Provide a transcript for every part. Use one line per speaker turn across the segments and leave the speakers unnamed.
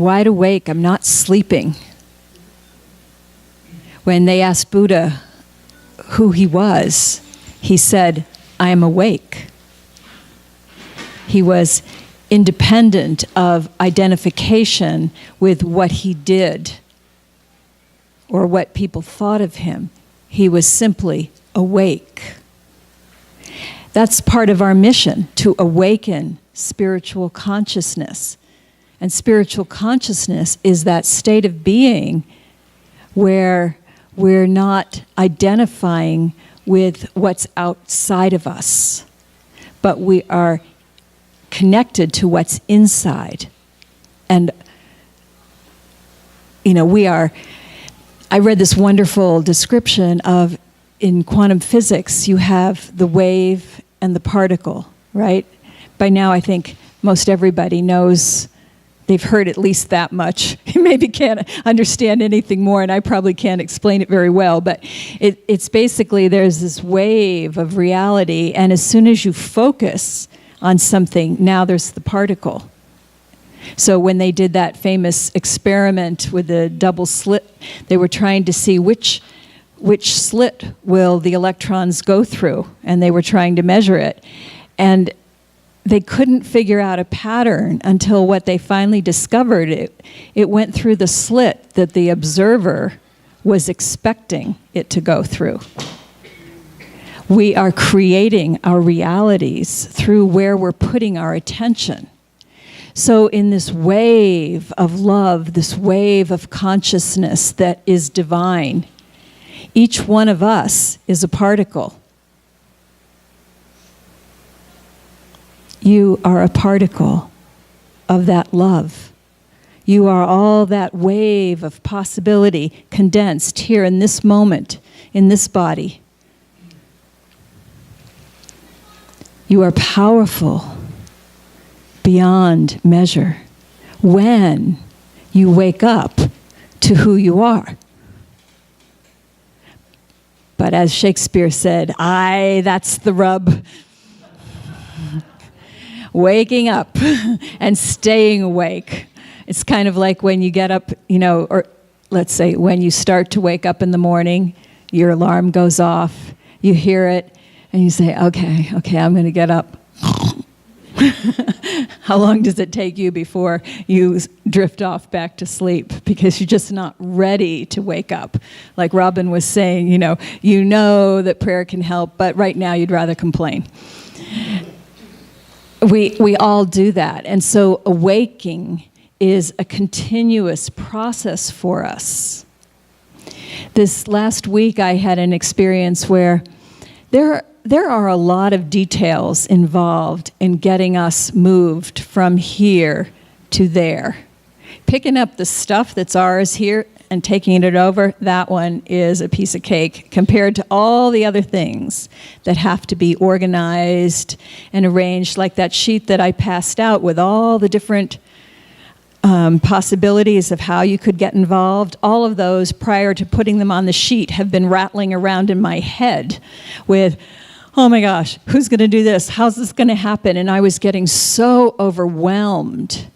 wide awake. I'm not sleeping. When they asked Buddha who he was, he said, I am awake. He was independent of identification with what he did or what people thought of him. He was simply awake. That's part of our mission, to awaken spiritual consciousness. And spiritual consciousness is that state of being where we're not identifying with what's outside of us, but we are connected to what's inside. And, I read this wonderful description of, in quantum physics, you have the wave and the particle, right? By now, I think most everybody knows, they've heard at least that much. You maybe can't understand anything more, and I probably can't explain it very well, but it's basically there's this wave of reality, and as soon as you focus on something, now there's the particle. So when they did that famous experiment with the double slit, they were trying to see which slit will the electrons go through, and they were trying to measure it. And they couldn't figure out a pattern until what they finally discovered, it went through the slit that the observer was expecting it to go through. We are creating our realities through where we're putting our attention. So in this wave of love, this wave of consciousness that is divine, each one of us is a particle. You are a particle of that love. You are all that wave of possibility condensed here in this moment, in this body. You are powerful beyond measure when you wake up to who you are. But as Shakespeare said, that's the rub. Waking up and staying awake. It's kind of like when you get up, or let's say when you start to wake up in the morning, your alarm goes off, you hear it, and you say, okay, I'm going to get up. How long does it take you before you drift off back to sleep? Because you're just not ready to wake up. Like Robin was saying, you know that prayer can help, but right now you'd rather complain. We all do that. And so awaking is a continuous process for us. This last week I had an experience where there are a lot of details involved in getting us moved from here to there. Picking up the stuff that's ours here and taking it over, that one is a piece of cake compared to all the other things that have to be organized and arranged, like that sheet that I passed out with all the different possibilities of how you could get involved. All of those, prior to putting them on the sheet, have been rattling around in my head with, oh my gosh, who's going to do this? How's this going to happen? And I was getting so overwhelmed,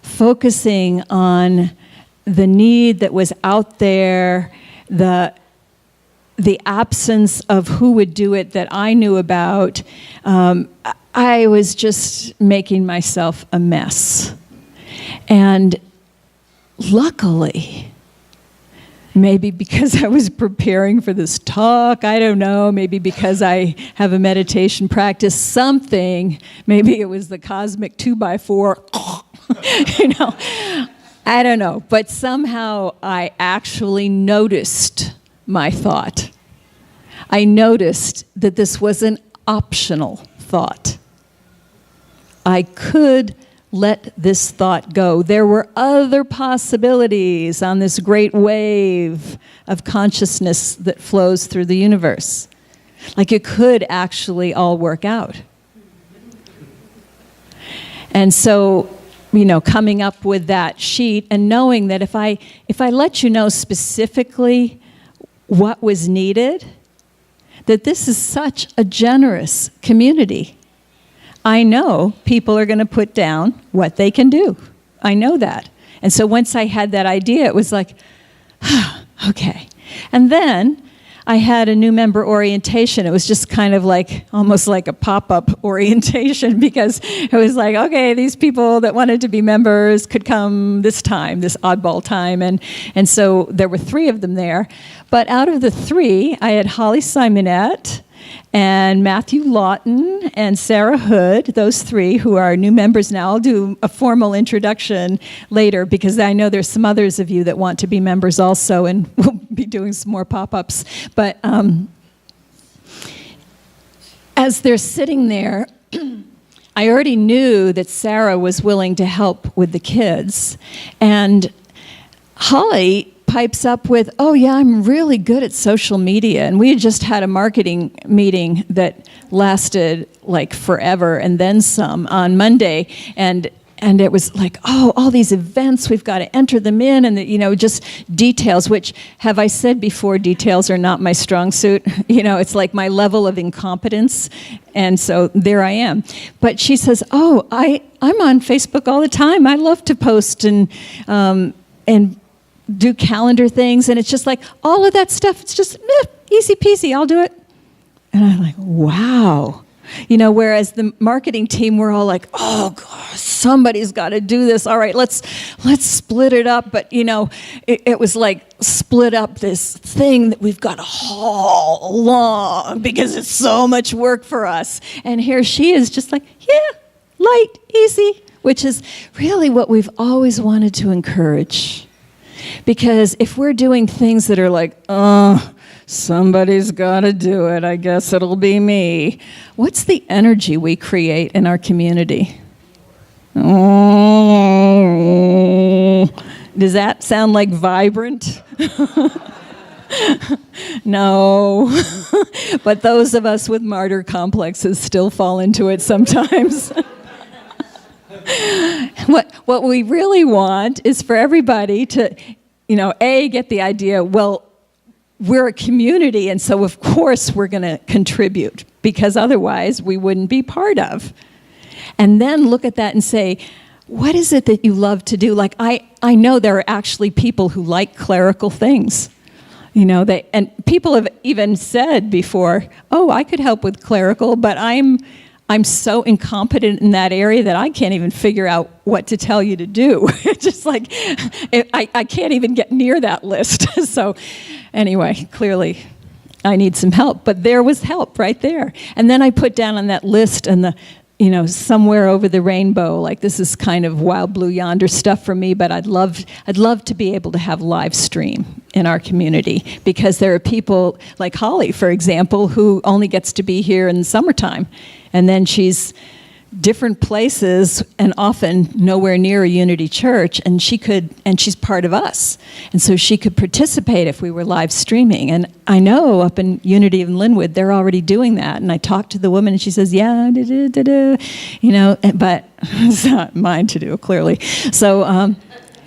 focusing on the need that was out there, the absence of who would do it that I knew about. I was just making myself a mess. And luckily, maybe because I was preparing for this talk, I don't know, maybe because I have a meditation practice, something, maybe it was the cosmic 2x4, I don't know. But somehow I actually noticed my thought. I noticed that this was an optional thought. I could let this thought go. There were other possibilities on this great wave of consciousness that flows through the universe. Like it could actually all work out. And so, coming up with that sheet and knowing that if I let you know specifically what was needed, that this is such a generous community. I know people are going to put down what they can do. I know that. And so once I had that idea, it was like, okay. And then I had a new member orientation. It was just kind of like, almost like a pop-up orientation, because it was like, okay, these people that wanted to be members could come this time, this oddball time. And so there were 3 of them there. But out of the 3, I had Holly Simonette and Matthew Lawton and Sarah Hood, those 3 who are new members now. I'll do a formal introduction later, because I know there's some others of you that want to be members also, and we'll be doing some more pop-ups. But as they're sitting there, I already knew that Sarah was willing to help with the kids. And Holly pipes up with, oh yeah, I'm really good at social media. And we had just had a marketing meeting that lasted like forever and then some on Monday. And it was like, oh, all these events, we've got to enter them in, and just details, which, have I said before, details are not my strong suit. It's like my level of incompetence. And so there I am. But she says, oh, I'm on Facebook all the time. I love to post and do calendar things, and it's just like all of that stuff, it's just easy peasy, I'll do it. And I'm like, wow. Whereas the marketing team, we're all like, oh gosh, somebody's got to do this. All right, let's split it up. But it was like split up this thing that we've got to haul along because it's so much work for us. And here she is, just like, yeah, light, easy, which is really what we've always wanted to encourage. Because if we're doing things that are like, somebody's got to do it, I guess it'll be me, what's the energy we create in our community? Does that sound like vibrant? No. But those of us with martyr complexes still fall into it sometimes. What we really want is for everybody to, get the idea, well, we're a community, and so of course we're going to contribute, because otherwise we wouldn't be part of. And then look at that and say, what is it that you love to do? Like, I know there are actually people who like clerical things. And people have even said before, oh, I could help with clerical, but I'm so incompetent in that area that I can't even figure out what to tell you to do. It's just like, I can't even get near that list. So anyway, clearly I need some help. But there was help right there. And then I put down on that list, and somewhere over the rainbow, like, this is kind of wild blue yonder stuff for me, but I'd love to be able to have live stream in our community, because there are people like Holly, for example, who only gets to be here in the summertime. And then she's different places and often nowhere near a Unity church, and she's part of us. And so she could participate if we were live streaming. And I know up in Unity in Linwood, they're already doing that. And I talked to the woman, and she says, yeah, but it's not mine to do, clearly. So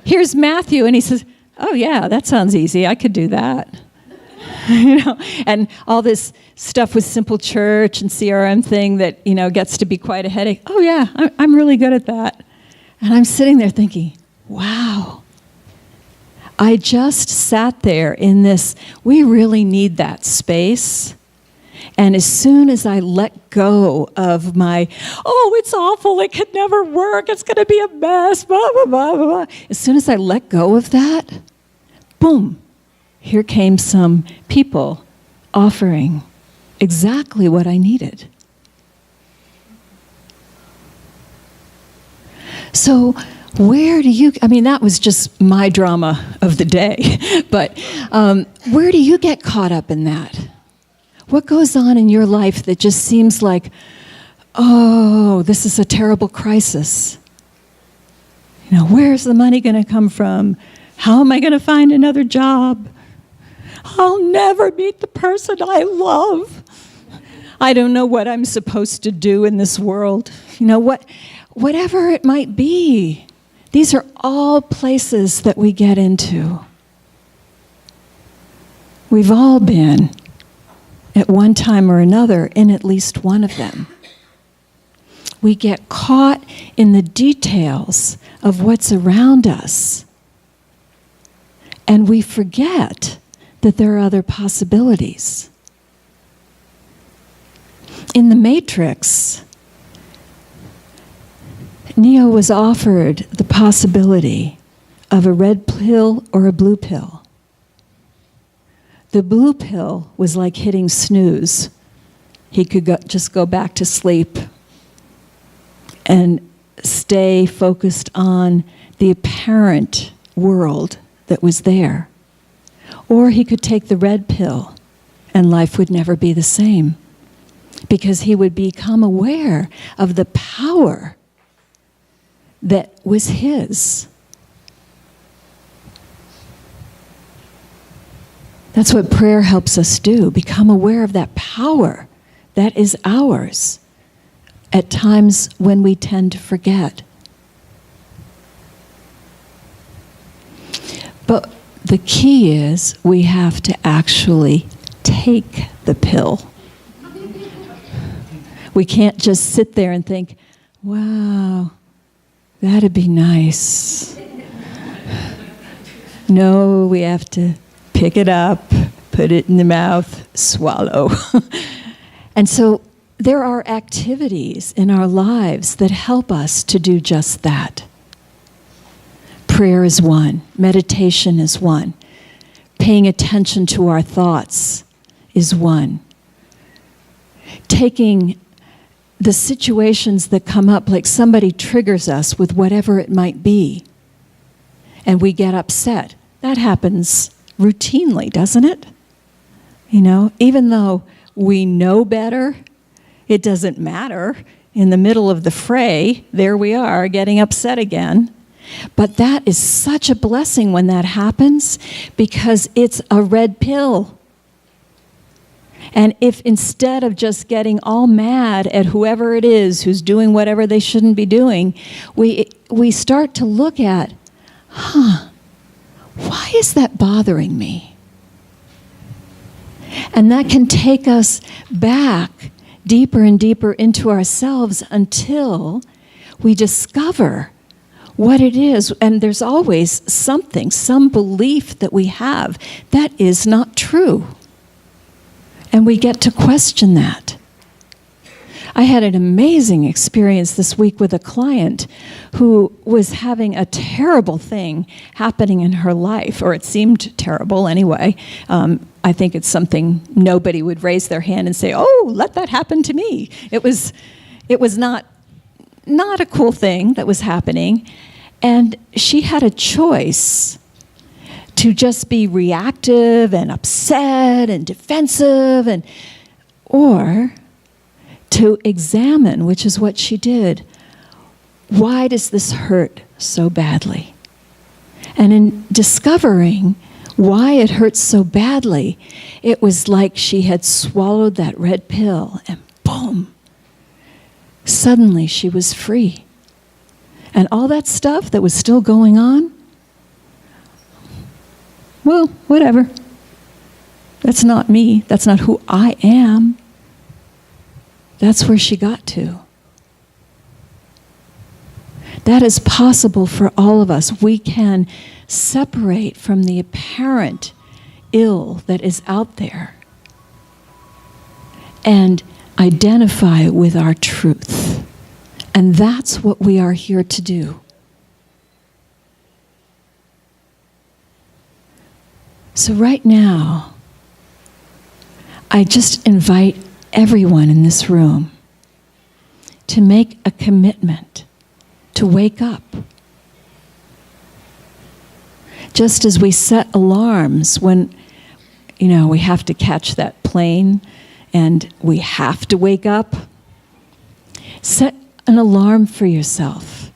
here's Matthew, and he says, oh yeah, that sounds easy. I could do that. And all this stuff with Simple Church and CRM thing that, gets to be quite a headache. Oh yeah, I'm really good at that. And I'm sitting there thinking, wow, I just sat there in this, we really need that space. And as soon as I let go of my, oh, it's awful, it could never work, it's going to be a mess, blah, blah, blah, blah, blah. As soon as I let go of that, boom, here came some people offering exactly what I needed. So where do you, that was just my drama of the day, but where do you get caught up in that? What goes on in your life that just seems like, oh, this is a terrible crisis? Where's the money going to come from? How am I going to find another job? I'll never meet the person I love. I don't know what I'm supposed to do in this world. Whatever it might be. These are all places that we get into. We've all been, at one time or another, in at least one of them. We get caught in the details of what's around us. And we forget that there are other possibilities. In the Matrix, Neo was offered the possibility of a red pill or a blue pill. The blue pill was like hitting snooze. He could just go back to sleep and stay focused on the apparent world that was there. Or he could take the red pill and life would never be the same, because he would become aware of the power that was his. That's what prayer helps us do, become aware of that power that is ours at times when we tend to forget. But the key is we have to actually take the pill. We can't just sit there and think, wow, that'd be nice. No, we have to pick it up, put it in the mouth, swallow. And so there are activities in our lives that help us to do just that. Prayer is one. Meditation is one. Paying attention to our thoughts is one. Taking the situations that come up, like somebody triggers us with whatever it might be, and we get upset. That happens routinely, doesn't it? You know, even though we know better, it doesn't matter. In the middle of the fray, there we are, getting upset again. But that is such a blessing when that happens, because it's a red pill. And if instead of just getting all mad at whoever it is who's doing whatever they shouldn't be doing, we start to look at, why is that bothering me? And that can take us back deeper and deeper into ourselves until we discover what it is. And there's always something, some belief that we have that is not true. And we get to question that. I had an amazing experience this week with a client who was having a terrible thing happening in her life, or it seemed terrible anyway. I think it's something nobody would raise their hand and say, oh, let that happen to me. It was not a cool thing that was happening. And she had a choice to just be reactive and upset and defensive, or to examine, which is what she did. Why does this hurt so badly? And in discovering why it hurts so badly, it was like she had swallowed that red pill and boom, suddenly she was free. And all that stuff that was still going on, well, whatever. That's not me. That's not who I am. That's where she got to. That is possible for all of us. We can separate from the apparent ill that is out there and identify with our truth. And that's what we are here to do. So right now, I just invite everyone in this room to make a commitment to wake up. Just as we set alarms when, we have to catch that plane and we have to wake up, set an alarm for yourself.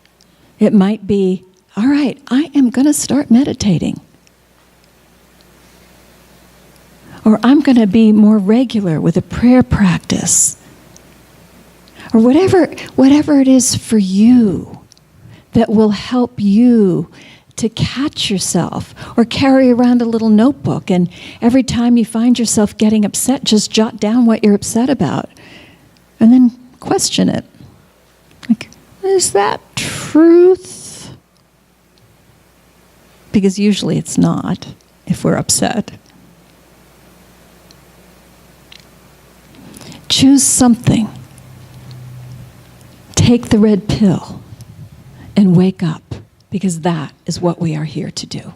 It might be, all right, I am going to start meditating. Or I'm going to be more regular with a prayer practice. Or whatever it is for you that will help you to catch yourself. Or carry around a little notebook, and every time you find yourself getting upset, just jot down what you're upset about. And then question it. Like, is that truth? because usually it's not if we're upset. Choose something. Take the red pill and wake up, because that is what we are here to do.